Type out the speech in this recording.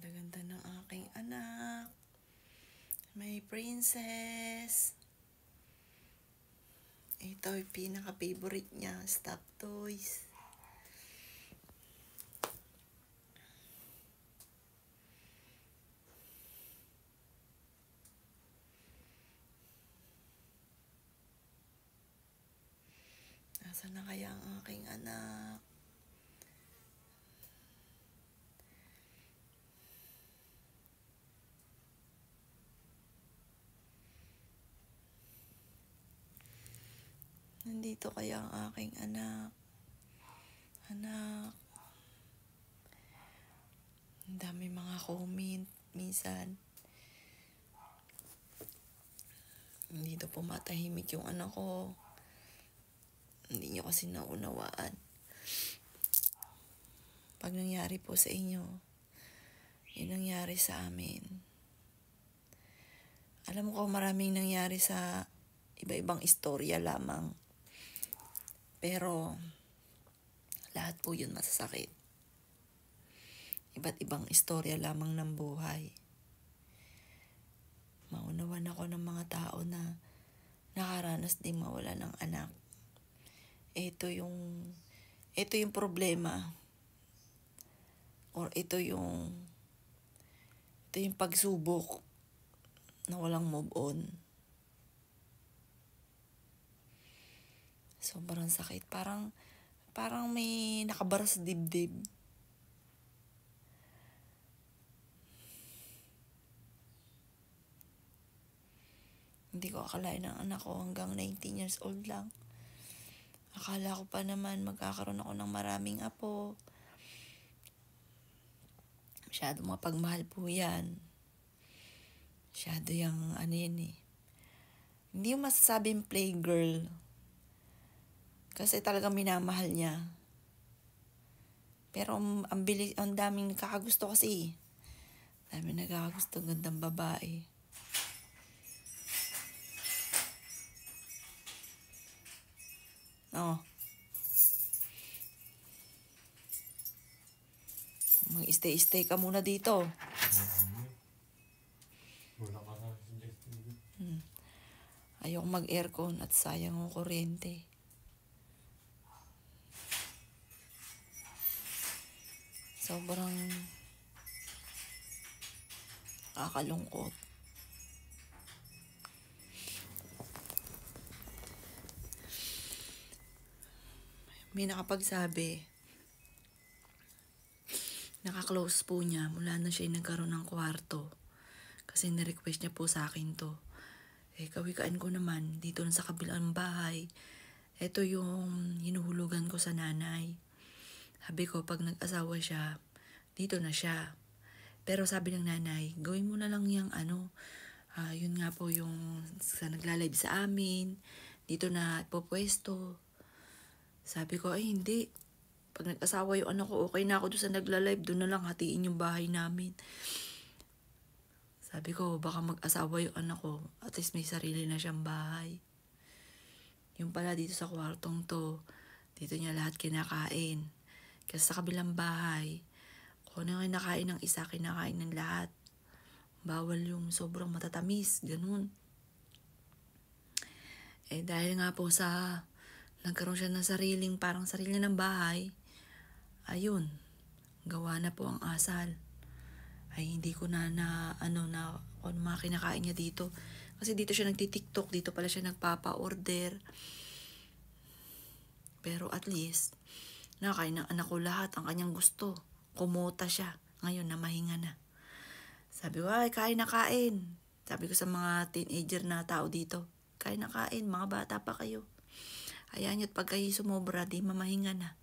Ganda-ganda ng aking anak. May princess. Ito yung pinaka-favorite niya, stuffed toys. Nasaan na kaya ang aking anak? Nandito kaya ang aking anak? Anak. Ang dami mga comment. Minsan, hindi daw pumatahimik yung anak ko. Hindi nyo kasi naunawaan. Pag nangyari po sa inyo, yun nangyari sa amin. Alam ko maraming nangyari sa iba-ibang istorya lamang. Pero, lahat po yun masasakit. Iba't ibang istorya lamang ng buhay. Maunawan ako ng mga tao na nakaranas din mawala ng anak. Ito yung problema. Or ito yung pagsubok na walang move on. Sobrang sakit. Parang may nakabara sa dibdib. Hindi ko akalain ng anak ko hanggang 19 years old lang. Akala ko pa naman magkakaroon ako ng maraming apo. Masyado mapagmahal po yan. Masyado yung Hindi yung masasabing playgirl. Kasi talagang minamahal niya. Pero ang daming nakakagusto kasi. Daming nakakagusto, gandang babae. Oh. Mag-stay ka muna dito. Wala ka sa suggestion. Ayoko mag-aircon at sayang ang kuryente. Sobrang kakalungkot. May nakapagsabi, naka-close po niya mula na siya nagkaroon ng kwarto. Kasi na-request niya po sa akin to. Kawikaan ko naman, dito sa kabilang bahay, ito yung hinuhulugan ko sa nanay. Sabi ko, pag nag-asawa siya, dito na siya. Pero sabi ng nanay, gawin mo na lang yung yun nga po yung sa nagla-live sa amin, dito na pupwesto. Sabi ko, ay hindi. Pag nag-asawa yung anak ko, okay na ako doon sa nagla-live, doon na lang hatiin yung bahay namin. Sabi ko, baka mag-asawa yung anak ko, at least may sarili na siyang bahay. Yung pala dito sa kwartong to, dito niya lahat kinakain. Kasi sa kabilang bahay, kung ano yung kinakain ng isa, kinakain ng lahat. Bawal yung sobrang matatamis, ganun. Dahil nga po sa nagkaroon siya ng parang sarili ng bahay, ayun, gawa na po ang asal. Ay hindi ko na kung mga kinakain niya dito. Kasi dito siya nagti-TikTok, dito pala siya nagpapa-order. Pero at least, nakakain ng anak ko lahat ang kanyang gusto. Kumota siya. Ngayon na mahinga na. Sabi ko, ay kain na kain. Sabi ko sa mga teenager na tao dito, kain na kain, mga bata pa kayo. Ayan yun, pag kayo sumobra, di mamahinga na.